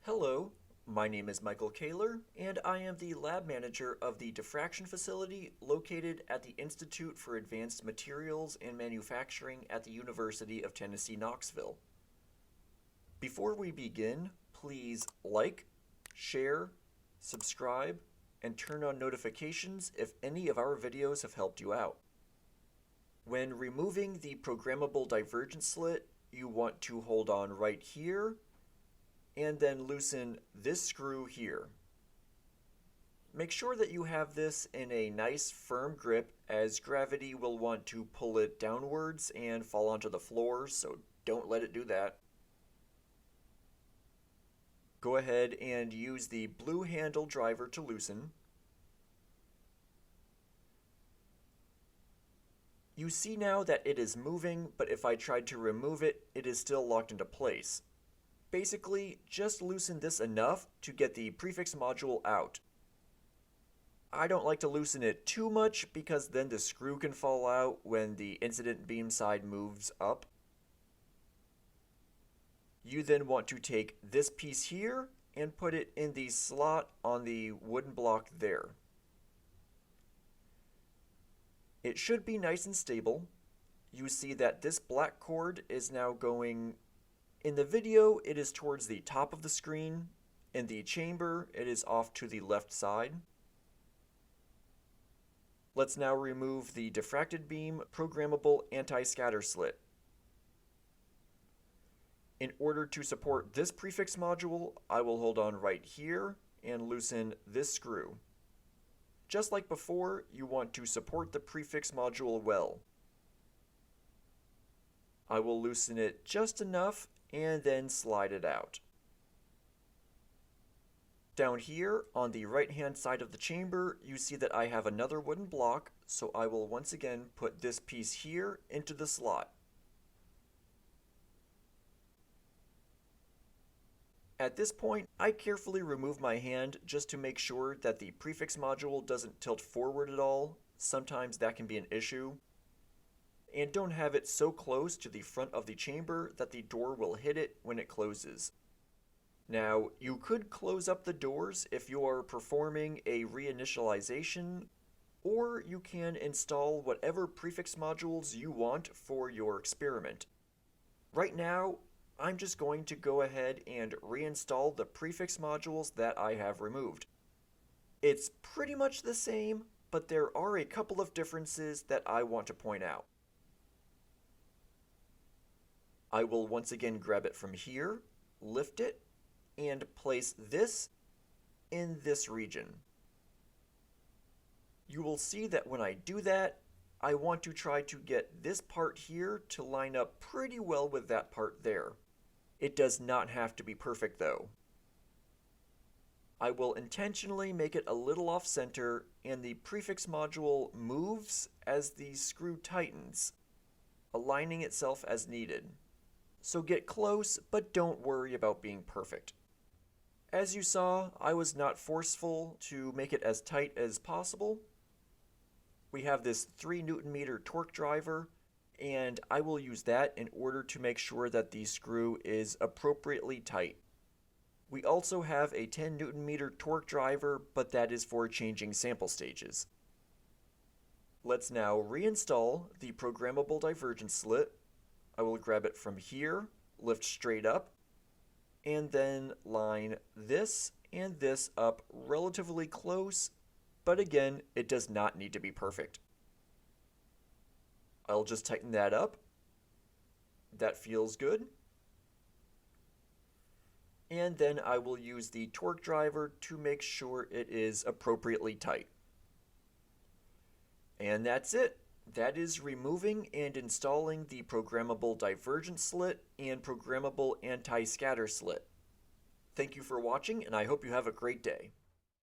Hello, my name is Michael Kaler, and I am the lab manager of the diffraction facility located at the Institute for Advanced Materials and Manufacturing at the University of Tennessee, Knoxville. Before we begin, please like, share, subscribe, and turn on notifications if any of our videos have helped you out. When removing the programmable divergence slit, you want to hold on right here and then loosen this screw here. Make sure that you have this in a nice firm grip, as gravity will want to pull it downwards and fall onto the floor, so don't let it do that. Go ahead and use the blue handle driver to loosen. You see now that it is moving, but if I tried to remove it, it is still locked into place. Basically, just loosen this enough to get the prefix module out. I don't like to loosen it too much because then the screw can fall out when the incident beam side moves up. You then want to take this piece here and put it in the slot on the wooden block there. It should be nice and stable. You see that this black cord is now going, in the video it is towards the top of the screen, in the chamber it is off to the left side. Let's now remove the diffracted beam programmable anti-scatter slit. In order to support this prefix module, I will hold on right here and loosen this screw. Just like before, you want to support the prefix module well. I will loosen it just enough and then slide it out. Down here on the right hand side of the chamber, you see that I have another wooden block, so I will once again put this piece here into the slot. At this point, I carefully remove my hand just to make sure that the prefix module doesn't tilt forward at all. Sometimes that can be an issue. And don't have it so close to the front of the chamber that the door will hit it when it closes. Now, you could close up the doors if you are performing a reinitialization, or you can install whatever prefix modules you want for your experiment. Right now, I'm just going to go ahead and reinstall the prefix modules that I have removed. It's pretty much the same, but there are a couple of differences that I want to point out. I will once again grab it from here, lift it, and place this in this region. You will see that when I do that, I want to try to get this part here to line up pretty well with that part there. It does not have to be perfect though. I will intentionally make it a little off center, and the prefix module moves as the screw tightens, aligning itself as needed. So get close, but don't worry about being perfect. As you saw, I was not forceful to make it as tight as possible. We have this 3 Newton-meter torque driver, and I will use that in order to make sure that the screw is appropriately tight. We also have a 10 Newton-meter torque driver, but that is for changing sample stages. Let's now reinstall the programmable divergence slit. I will grab it from here, lift straight up, and then line this and this up relatively close, but again, it does not need to be perfect. I'll just tighten that up. That feels good. And then I will use the torque driver to make sure it is appropriately tight. And that's it. That is removing and installing the programmable divergence slit and programmable anti-scatter slit. Thank you for watching, and I hope you have a great day.